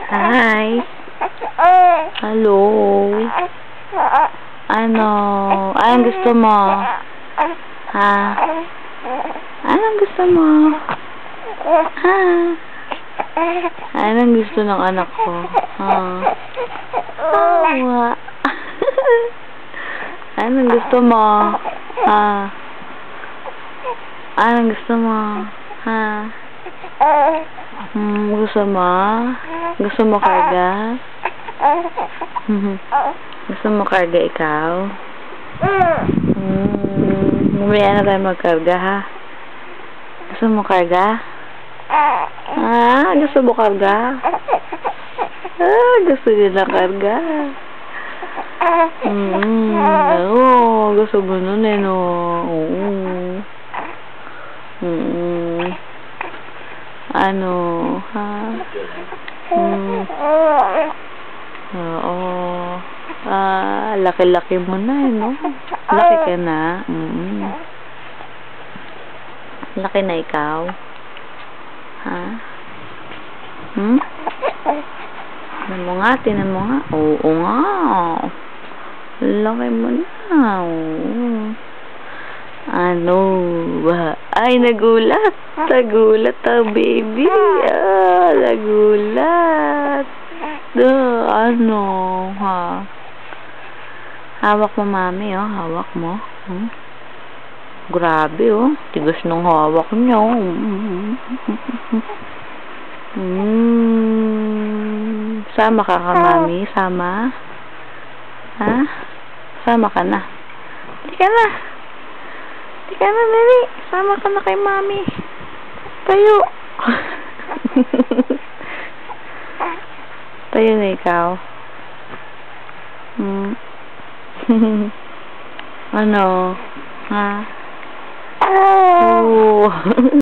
Hi. Hello. Ano? Anong gusto mo? Ha? Anong gusto mo? Ha? Anong gusto ng anak ko? Ha? Awa. Anong gusto mo? Ha? Anong gusto mo? Ha? Gusto mo? Gusto mo karga? Gusto mo karga ikaw? Mamaya na tayo magkarga, ha? Gusto mo karga? Gusto mo karga? Gusto nila karga. Gusto mo nun eh, no? Ano, ha? Oo. Laki-laki mo na, eh, no? Laki ka na. Laki na ikaw. Ha? Tinan mo nga, tinan mo nga. Oo nga. Laki mo na. Ano ba? Ay, nagulat. Nagulat ang baby. Nagulat. Ano, ha? Hawak mo, mami, oh. Hawak mo. Grabe, oh. Tigas ng hawak niyo. Sama ka ka, mami? Sama? Ha? Sama ka na. Hindi ka na. Hindi ka na, dali. Sama ka na kay mami. Tayo. Tayo na ikaw. Ano? Ha? Oh.